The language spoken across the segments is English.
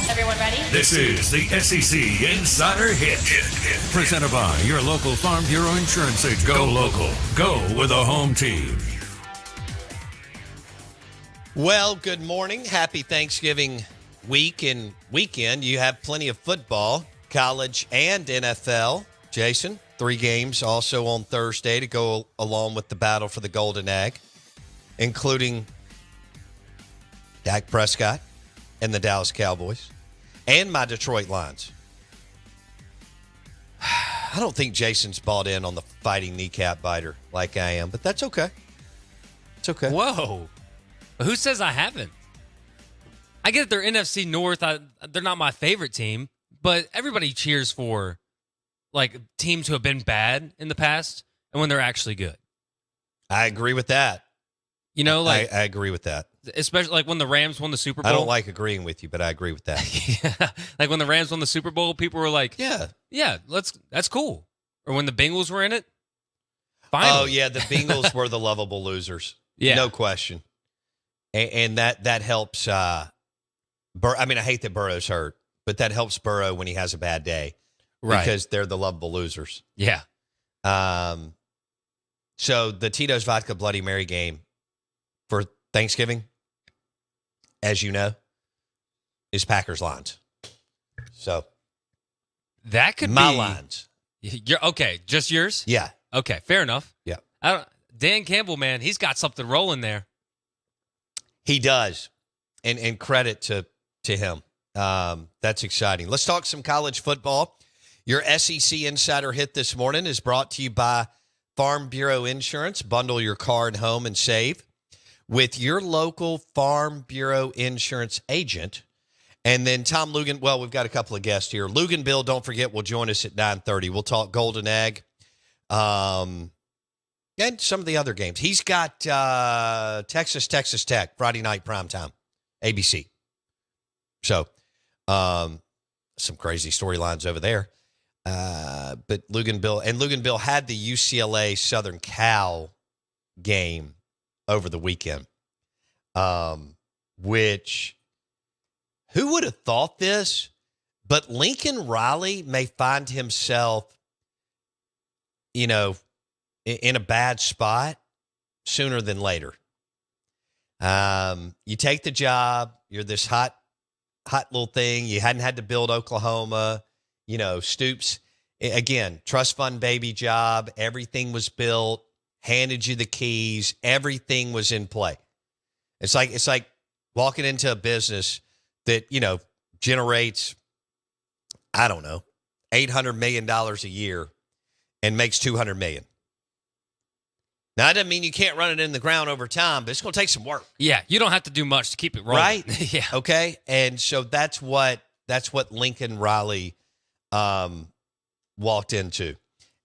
Everyone ready? This is the SEC Insider Hit. Presented by your local Farm Bureau Insurance agent. Go local. Go with a home team. Well, good morning. Happy Thanksgiving week and weekend. You have plenty of football, college and NFL. Jason, 3 games also on Thursday to go along with the battle for the Golden Egg, including Dak Prescott and the Dallas Cowboys and my Detroit Lions. I don't think Jason's bought in on the fighting kneecap biter like I am, but that's okay. It's okay. Whoa. Who says I haven't? I get they're NFC North. They're not my favorite team, but everybody cheers for like teams who have been bad in the past and when they're actually good. I agree with that. You know, like I agree with that. Especially like when the Rams won the Super Bowl. I don't like agreeing with you, but I agree with that. Yeah. Like when the Rams won the Super Bowl, people were like, yeah, that's cool. Or when the Bengals were in it. Finally. Oh, yeah, the Bengals were the lovable losers. Yeah. No question. And that helps. I hate that Burrow's hurt, but that helps Burrow when he has a bad day. Right. Because they're the lovable losers. Yeah. So the Tito's Vodka Bloody Mary game for Thanksgiving, as you know, is Packers Lions. So that could my be Lions. You're okay. Just yours? Yeah. Okay. Fair enough. Yeah. Dan Campbell, man, he's got something rolling there. He does. And credit to him. That's exciting. Let's talk some college football. Your SEC Insider Hit this morning is brought to you by Farm Bureau Insurance. Bundle your car and home and save with your local Farm Bureau Insurance agent. And then Tom Lugan, well, we've got a couple of guests here. Lugan Bill, don't forget, will join us at 9:30. We'll talk Golden Egg and some of the other games. He's got Texas Tech, Friday night primetime, ABC. So some crazy storylines over there. But Lugan Bill had the UCLA Southern Cal game over the weekend, which who would have thought this? But Lincoln Riley may find himself, in a bad spot sooner than later. You take the job, you're this hot little thing. You hadn't had to build Oklahoma, Stoops. Again, trust fund baby job. Everything was built, handed you the keys. Everything was in play. It's like walking into a business that, generates, I don't know, $800 million a year and makes $200 million. Now, that doesn't mean you can't run it in the ground over time, but it's going to take some work. Yeah, you don't have to do much to keep it rolling. Right? Yeah. Okay? And so that's what Lincoln Riley walked into.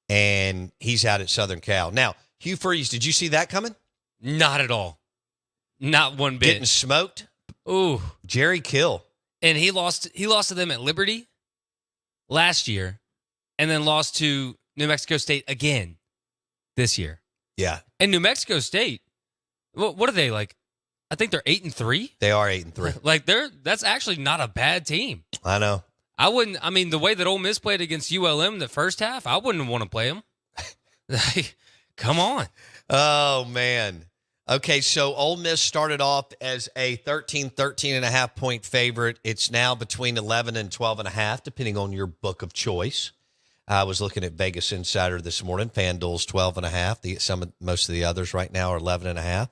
And he's out at Southern Cal. Now, Hugh Freeze, did you see that coming? Not at all. Not one bit. Getting smoked? Ooh. Jerry Kill. And he lost to them at Liberty last year and then lost to New Mexico State again this year. Yeah. And New Mexico State, what are they like? I think they're 8-3. They are 8-3. Like that's actually not a bad team. I know. The way that Ole Miss played against ULM the first half, I wouldn't want to play them. Come on. Oh, man. Okay, so Ole Miss started off as a 13.5 point favorite. It's now between 11 and 12.5, depending on your book of choice. I was looking at Vegas Insider this morning. FanDuel's 12.5. Most of the others right now are 11.5.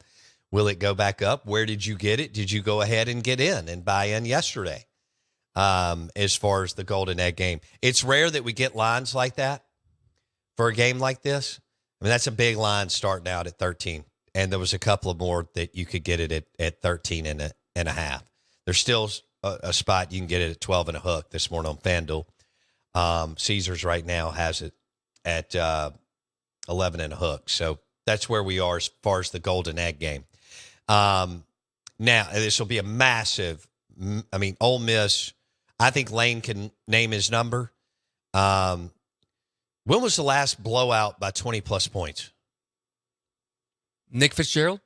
Will it go back up? Where did you get it? Did you go ahead and get in and buy in yesterday? As far as the Golden Egg game, it's rare that we get lines like that for a game like this. I mean, that's a big line starting out at 13, and there was a couple of more that you could get it at 13 and a half. There's still a spot you can get it at 12 and a hook this morning on FanDuel. Caesars right now has it at 11 and a hook. So that's where we are as far as the Golden Egg game. Now, this will be a massive, Ole Miss, I think Lane can name his number. When was the last blowout by 20-plus points? Nick Fitzgerald?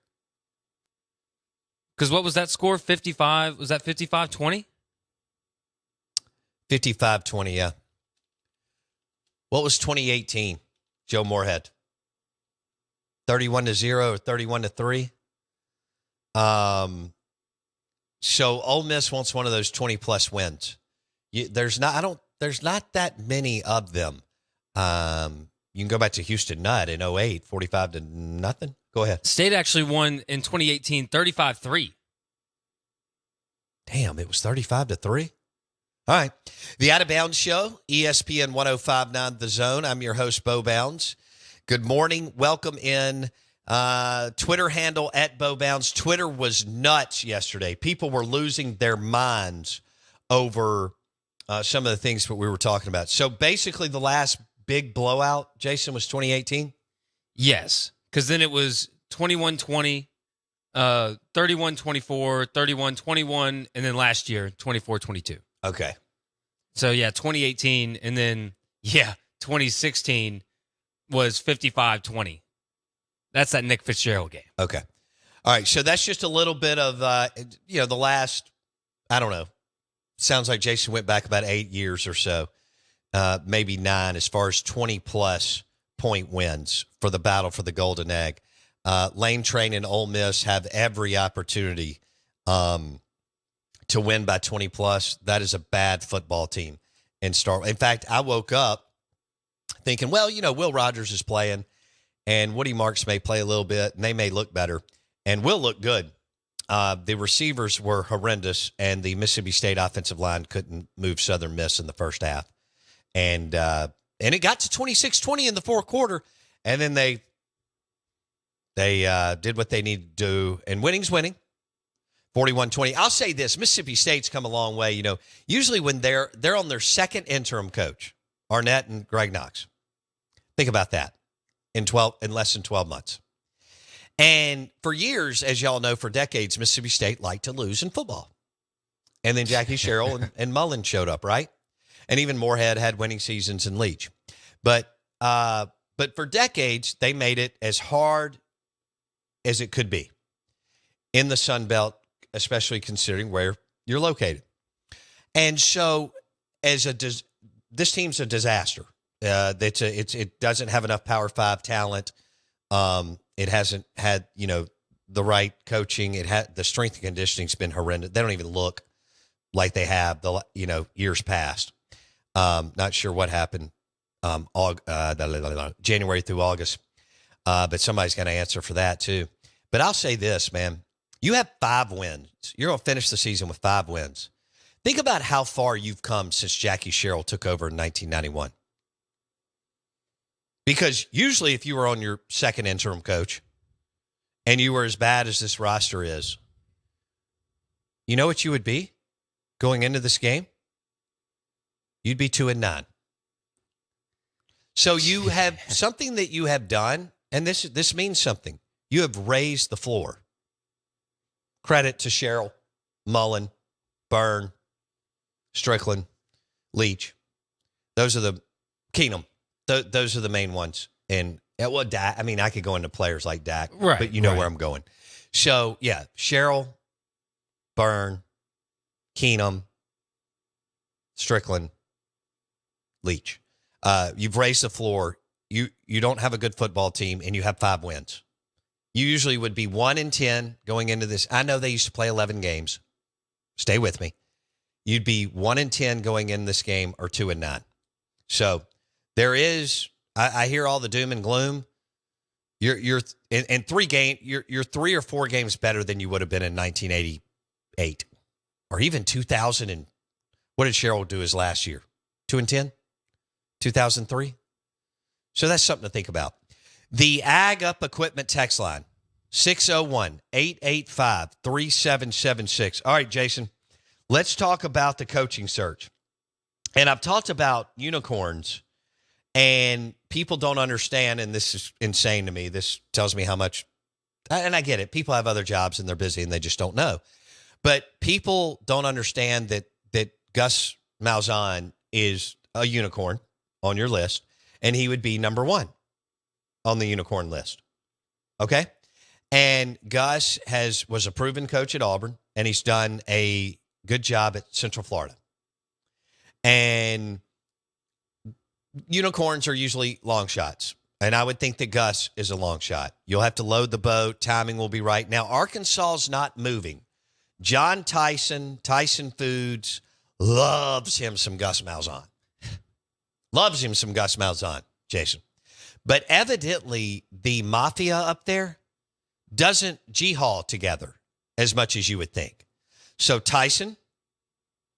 Because what was that score? 55? Was that 55-20? 55-20, yeah. What was 2018, Joe Moorhead? 31-0 or 31-3? So Ole Miss wants one of those 20-plus wins. There's not that many of them. You can go back to Houston Nutt in 08, 45-0. Go ahead. State actually won in 2018, 35-3. Damn, it was 35-3. All right. The Out of Bounds Show, ESPN 105.9 The Zone. I'm your host, Bo Bounds. Good morning. Welcome in. Twitter handle at Bo Bounds. Twitter was nuts yesterday. People were losing their minds over some of the things that we were talking about. So basically the last big blowout, Jason, was 2018? Yes, because then it was 21-20, 31-24, 31-21, and then last year, 24-22. Okay. So, yeah, 2018, and then, 2016 was 55-20. That's that Nick Fitzgerald game. Okay. All right, so that's just a little bit of, the last, I don't know, sounds like Jason went back about 8 years or so, maybe 9, as far as 20-plus point wins for the battle for the Golden Egg. Lane Train and Ole Miss have every opportunity to win by 20-plus. That is a bad football team. In fact, I woke up thinking, well, Will Rogers is playing, and Woody Marks may play a little bit, and they may look better, and will look good. The receivers were horrendous, and the Mississippi State offensive line couldn't move Southern Miss in the first half. And it got to 26-20 in the fourth quarter, and then they did what they needed to do, and winning's winning. 41-20. I'll say this, Mississippi State's come a long way. Usually when they're on their second interim coach, Arnett and Greg Knox. Think about that in less than 12 months. And for years, as y'all know, for decades, Mississippi State liked to lose in football. And then Jackie Sherrill and Mullen showed up, right? And even Moorhead had winning seasons in Leach. But for decades, they made it as hard as it could be in the Sun Belt, especially considering where you're located. And so this team's a disaster. It doesn't have enough Power 5 talent. It hasn't had, the right coaching. The strength and conditioning's been horrendous. They don't even look like they have years past. Not sure what happened January through August. But somebody's going to answer for that too. But I'll say this, man. You have 5 wins. You're going to finish the season with 5 wins. Think about how far you've come since Jackie Sherrill took over in 1991. Because usually if you were on your second interim coach and you were as bad as this roster is, you know what you would be going into this game? You'd be 2-9. So you have something that you have done, and this means something. You have raised the floor. Credit to Sherrill, Mullen, Byrne, Strickland, Leach. Those are the Keenum. Those are the main ones. And Dak, I could go into players like Dak, right, but you know where I'm going. So yeah, Sherrill, Byrne, Keenum, Strickland, Leach. You've raised the floor. You don't have a good football team, and you have 5 wins. You usually would be 1-10 going into this. I know they used to play 11 games. Stay with me. You'd be 1-10 going in this game, or 2-9. So there is. I hear all the doom and gloom. You're in 3 games. You're 3 or 4 games better than you would have been in 1988, or even 2000. And what did Sherrill do his last year? 2-10, 2003. So that's something to think about. The Ag Up Equipment text line, 601-885-3776. All right, Jason, let's talk about the coaching search. And I've talked about unicorns, and people don't understand, and this is insane to me. This tells me how much, and I get it. People have other jobs, and they're busy, and they just don't know. But people don't understand that Gus Malzahn is a unicorn on your list, and he would be number 1 on the unicorn list. Okay? And Gus was a proven coach at Auburn, and he's done a good job at Central Florida. And unicorns are usually long shots. And I would think that Gus is a long shot. You'll have to load the boat. Timing will be right. Now, Arkansas's not moving. John Tyson Foods, loves him some Gus Malzahn. Loves him some Gus Malzahn, Jason. But evidently, the mafia up there doesn't G-haul together as much as you would think. So Tyson,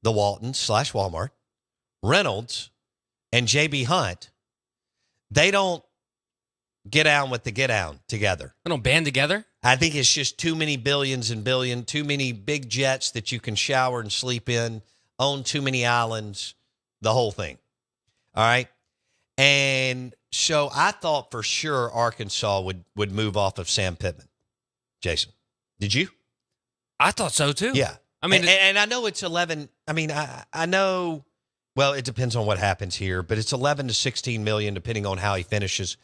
the Waltons / Walmart, Reynolds, and J.B. Hunt, they don't get down with the get down together. They don't band together? I think it's just too many billions and billions, too many big jets that you can shower and sleep in, own too many islands, the whole thing. All right? And so I thought for sure Arkansas would move off of Sam Pittman. Jason, did you? I thought so too. Yeah. I mean, and I know it's 11. I mean, I know, well, it depends on what happens here, but it's 11 to 16 million, depending on how he finishes.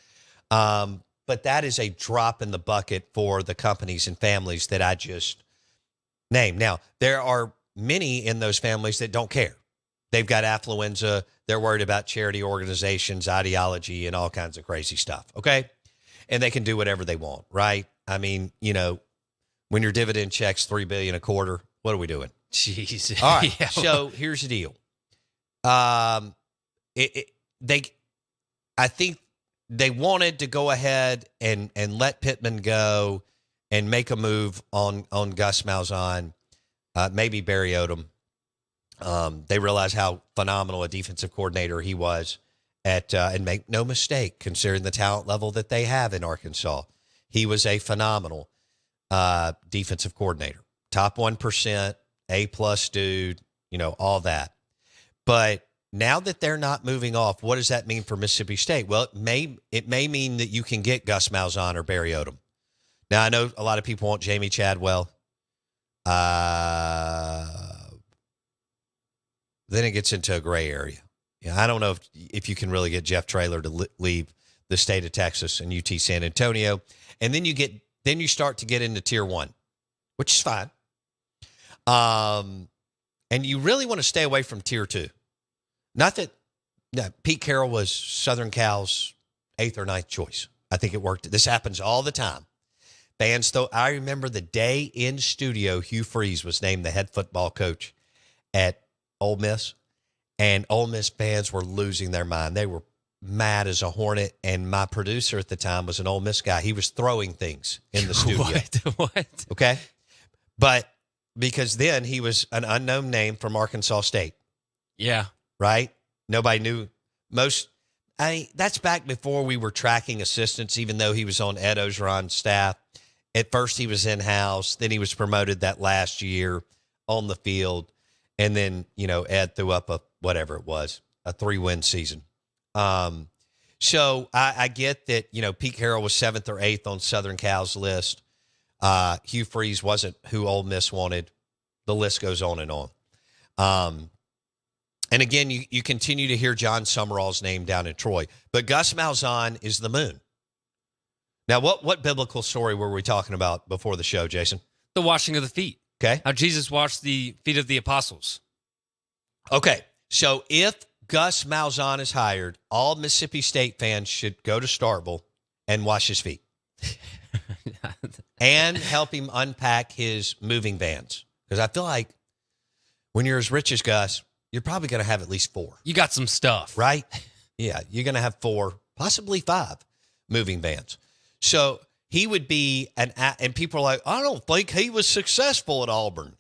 But that is a drop in the bucket for the companies and families that I just named. Now, there are many in those families that don't care. They've got affluenza. They're worried about charity organizations, ideology, and all kinds of crazy stuff. Okay. And they can do whatever they want, right? I mean, you know, when your dividend checks $3 billion a quarter, what are we doing? Jeez. All right. Yeah. So here's the deal. I think they wanted to go ahead and let Pittman go and make a move on Gus Malzahn, maybe Barry Odom. They realized how phenomenal a defensive coordinator he was and make no mistake, considering the talent level that they have in Arkansas, he was a phenomenal defensive coordinator, top 1%, A+ dude, you know, all that. But now that they're not moving off, what does that mean for Mississippi State? Well, it may mean that you can get Gus Malzahn or Barry Odom. Now, I know a lot of people want Jamie Chadwell. Then it gets into a gray area. I don't know if you can really get Jeff Traylor to leave the state of Texas and UT San Antonio. And then you start to get into tier 1, which is fine. And you really want to stay away from tier 2. Not that Pete Carroll was Southern Cal's 8th or 9th choice. I think it worked. This happens all the time. Fans, though, I remember the day in studio, Hugh Freeze was named the head football coach at Ole Miss, and Ole Miss fans were losing their mind. They were mad as a hornet, and my producer at the time was an Ole Miss guy. He was throwing things in the studio. What? Okay? But because then he was an unknown name from Arkansas State. Yeah. Right? Nobody knew that's back before we were tracking assistants, even though he was on Ed Ogeron's staff. At first he was in-house. Then he was promoted that last year on the field. And then, you know, Ed threw up a 3-win season. So I get that, you know, Pete Carroll was 7th or 8th on Southern Cal's list. Hugh Freeze wasn't who Ole Miss wanted. The list goes on and on. And again, you continue to hear John Summerall's name down in Troy. But Gus Malzahn is the moon. Now, what biblical story were we talking about before the show, Jason? The washing of the feet. Okay. How Jesus washed the feet of the apostles. Okay. So if Gus Malzahn is hired, all Mississippi State fans should go to Starkville and wash his feet. And help him unpack his moving vans. Because I feel like when you're as rich as Gus, you're probably going to have at least 4. You got some stuff. Right? Yeah, you're going to have 4, possibly 5 moving vans. So he would be and people are like, I don't think he was successful at Auburn.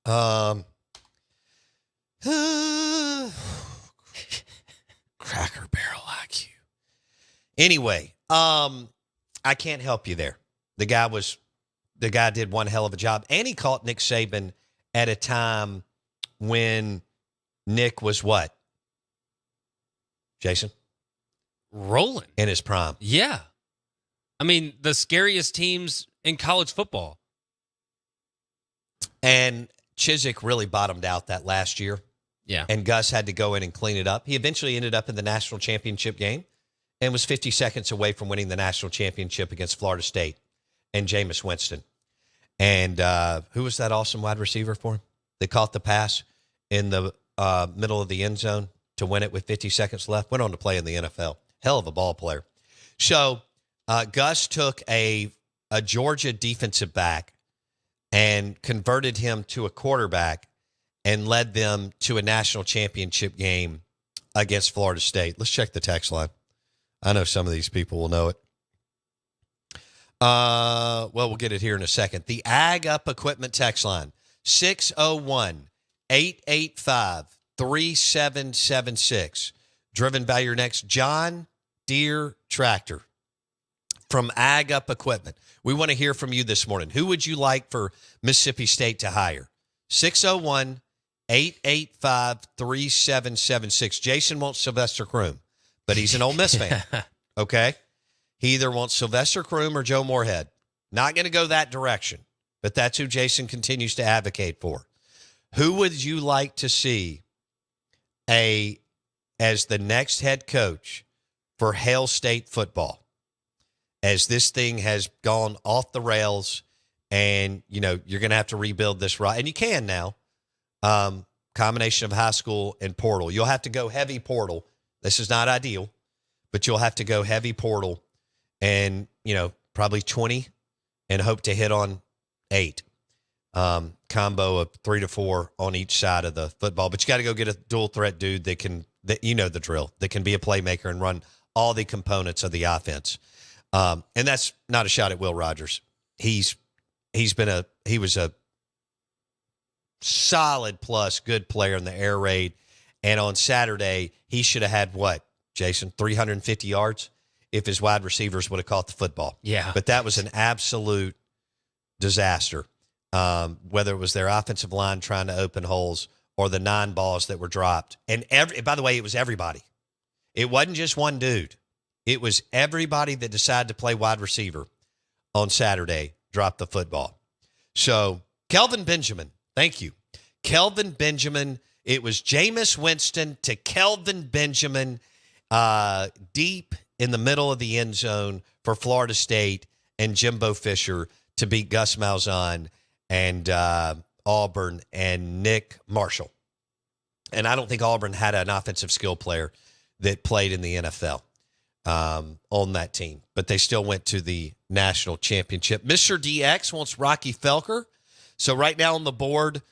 Cracker Barrel IQ. Anyway, I can't help you there. The guy did one hell of a job, and he caught Nick Saban at a time when Nick was what? Jason? Rolling. In his prime. Yeah. I mean, the scariest teams in college football. And Chizik really bottomed out that last year. Yeah. And Gus had to go in and clean it up. He eventually ended up in the national championship game and was 50 seconds away from winning the national championship against Florida State and Jameis Winston. And who was that awesome wide receiver for him? They caught the pass in the middle of the end zone to win it with 50 seconds left. Went on to play in the NFL. Hell of a ball player. So Gus took a Georgia defensive back and converted him to a quarterback and led them to a national championship game against Florida State. Let's check the text line. I know some of these people will know it. Well, we'll get it here in a second. The Ag Up Equipment text line, 601-885-3776. Driven by your next John Deere tractor from Ag Up Equipment. We want to hear from you this morning. Who would you like for Mississippi State to hire? 601-885-3776. Jason wants Sylvester Croom, but he's an Ole Miss fan. Okay? He either wants Sylvester Croom or Joe Moorhead. Not going to go that direction, but that's who Jason continues to advocate for. Who would you like to see as the next head coach for Hail State football? As this thing has gone off the rails and, you're going to have to rebuild this right. And you can now. Combination of high school and portal. You'll have to go heavy portal. This is not ideal, but you'll have to go heavy portal and, probably 20 and hope to hit on 8. Combo of 3 to 4 on each side of the football. But you got to go get a dual threat dude that the drill, that can be a playmaker and run all the components of the offense. And that's not a shot at Will Rogers. He was a solid plus good player in the air raid. And on Saturday, he should have had what, Jason, 350 yards if his wide receivers would have caught the football. Yeah. But that was an absolute disaster. Whether it was their offensive line trying to open holes or the 9 balls that were dropped. And by the way, it was everybody. It wasn't just one dude. It was everybody that decided to play wide receiver on Saturday dropped the football. So Kelvin Benjamin, thank you. Kelvin Benjamin, it was Jameis Winston to Kelvin Benjamin deep in the middle of the end zone for Florida State and Jimbo Fisher to beat Gus Malzahn and Auburn and Nick Marshall. And I don't think Auburn had an offensive skill player that played in the NFL on that team, but they still went to the national championship. Mr. DX wants Rocky Felker. So right now on the board,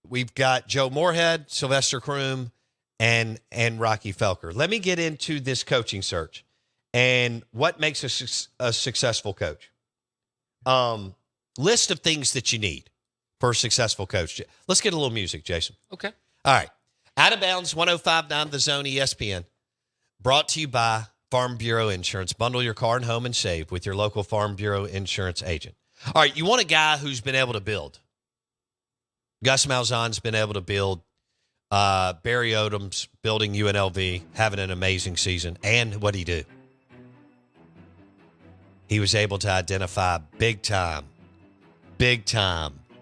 we've got Joe Moorhead, Sylvester Croom, and Rocky Felker. Let me get into this coaching search and what makes a successful coach. List of things that you need for a successful coach. Let's get a little music, Jason. Okay. All right. Out of Bounds, 105.9 The Zone, ESPN. Brought to you by Farm Bureau Insurance. Bundle your car and home and save with your local Farm Bureau Insurance agent. All right, you want a guy who's been able to build. Gus Malzahn's been able to build. Barry Odom's building UNLV, having an amazing season. And what'd he do? He was able to identify big-time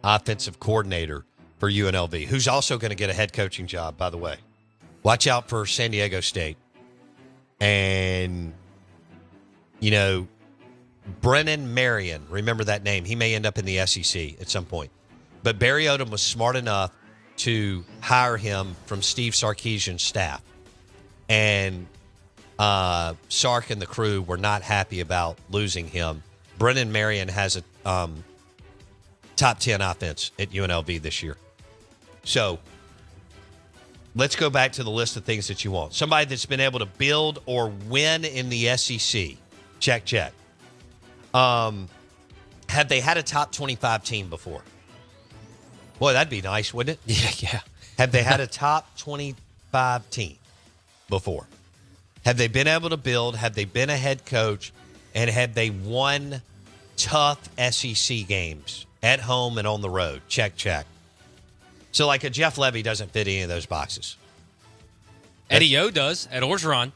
offensive coordinator for UNLV, who's also going to get a head coaching job, by the way. Watch out for San Diego State. And, Brennan Marion, remember that name. He may end up in the SEC at some point. But Barry Odom was smart enough to hire him from Steve Sarkisian's staff. And Sark and the crew were not happy about losing him. Brennan Marion has a top 10 offense at UNLV this year. So let's go back to the list of things that you want. Somebody that's been able to build or win in the SEC. Check. Have they had a top 25 team before? Boy, that'd be nice, wouldn't it? Yeah. Have they had a top 25 team before? Have they been able to build? Have they been a head coach? And have they won tough SEC games at home and on the road? Check. So like a Jeff Levy doesn't fit any of those boxes. Eddie O does at Orgeron.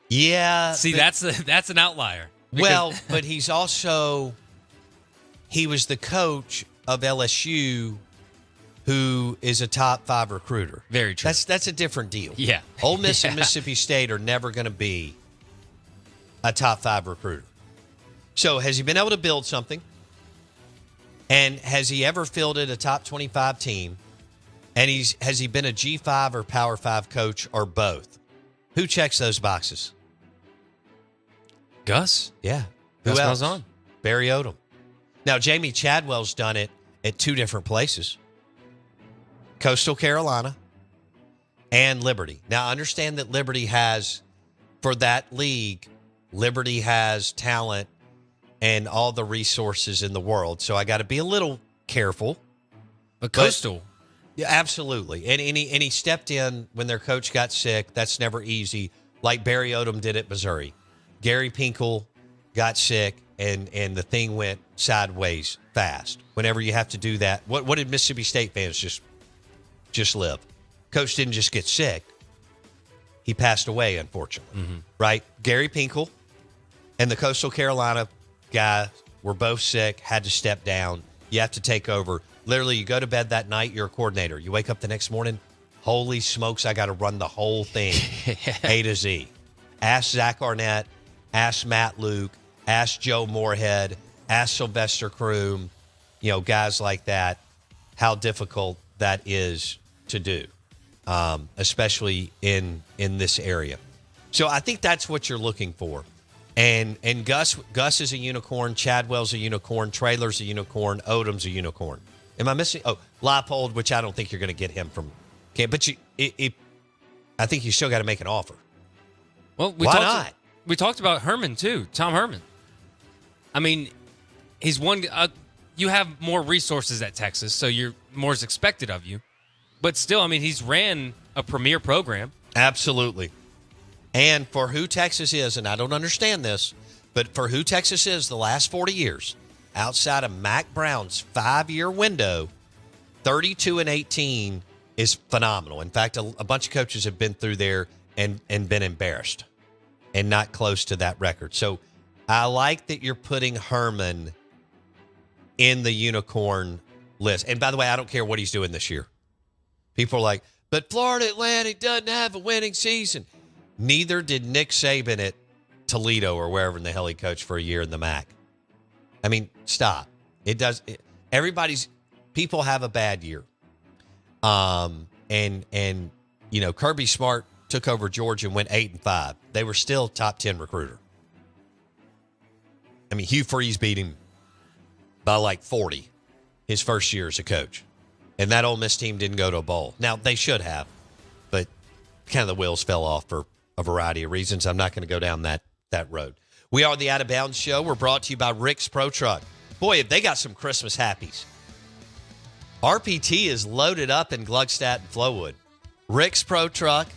Yeah. See, that's an outlier. Well, but he was the coach of LSU, who is a top 5 recruiter. Very true. That's a different deal. Yeah. Ole Miss and Mississippi State are never going to be a top 5 recruiter. So has he been able to build something? And has he ever fielded a top 25 team? And has he been a G5 or Power 5 coach or both? Who checks those boxes? Gus? Yeah. Who Gus else? Malzahn. Barry Odom. Now, Jamie Chadwell's done it at two different places. Coastal Carolina and Liberty. Now, understand that Liberty has, for that league, Liberty has talent and all the resources in the world. So I got to be a little careful. But Coastal. Yeah, absolutely. And he stepped in when their coach got sick. That's never easy, like Barry Odom did at Missouri. Gary Pinkel got sick, and the thing went sideways fast. Whenever you have to do that, what did Mississippi State fans just live? Coach didn't just get sick. He passed away, unfortunately. Mm-hmm. Right? Gary Pinkel and the Coastal Carolina guy were both sick, had to step down. You have to take over. Literally, you go to bed that night, you're a coordinator. You wake up the next morning, holy smokes, I got to run the whole thing, A to Z. Ask Zach Arnett, ask Matt Luke, ask Joe Moorhead, ask Sylvester Croom, guys like that, how difficult that is to do, especially in this area. So I think that's what you're looking for. And Gus is a unicorn, Chadwell's a unicorn, Traylor's a unicorn, Odom's a unicorn. Am I missing? Oh, Leipold, which I don't think you're going to get him from. But I think you still got to make an offer. Well, why not? We talked about Herman too, Tom Herman. I mean, he's one. You have more resources at Texas, so more is expected of you. But still, I mean, he's ran a premier program. Absolutely. And for who Texas is, and I don't understand this, but for who Texas is the last 40 years, outside of Mac Brown's 5-year window, 32-18 is phenomenal. In fact, a bunch of coaches have been through there and been embarrassed and not close to that record. So I like that you're putting Herman in the unicorn list. And by the way, I don't care what he's doing this year. People are like, but Florida Atlantic doesn't have a winning season. Neither did Nick Saban at Toledo or wherever in the hell he coached for a year in the MAC. I mean, stop. People have a bad year. And Kirby Smart took over Georgia and went 8-5. They were still top 10 recruiter. I mean, Hugh Freeze beat him by like 40 his first year as a coach. And that Ole Miss team didn't go to a bowl. Now, they should have, but kind of the wheels fell off for a variety of reasons. I'm not going to go down that road. We are the Out of Bounds Show. We're brought to you by Rick's Pro Truck. Boy, have they got some Christmas happies. RPT is loaded up in Gluckstadt and Flowood. Rick's Pro Truck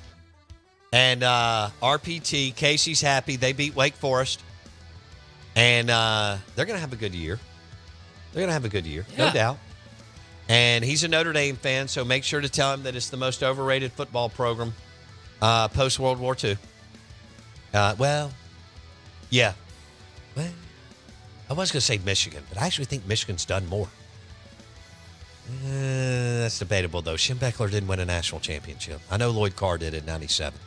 and RPT. Casey's happy. They beat Wake Forest. And they're going to have a good year. No doubt. And he's a Notre Dame fan, so make sure to tell him that it's the most overrated football program post-World War II. Yeah. Well, I was going to say Michigan, but I actually think Michigan's done more. That's debatable, though. Schembechler didn't win a national championship. I know Lloyd Carr did in '97.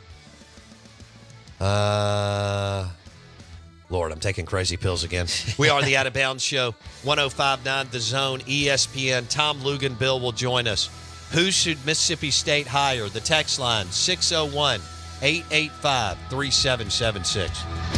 Lord, I'm taking crazy pills again. We are the Out of Bounds Show. 105.9 The Zone, ESPN. Tom Luganbill will join us. Who should Mississippi State hire? The text line, 601-885-3776.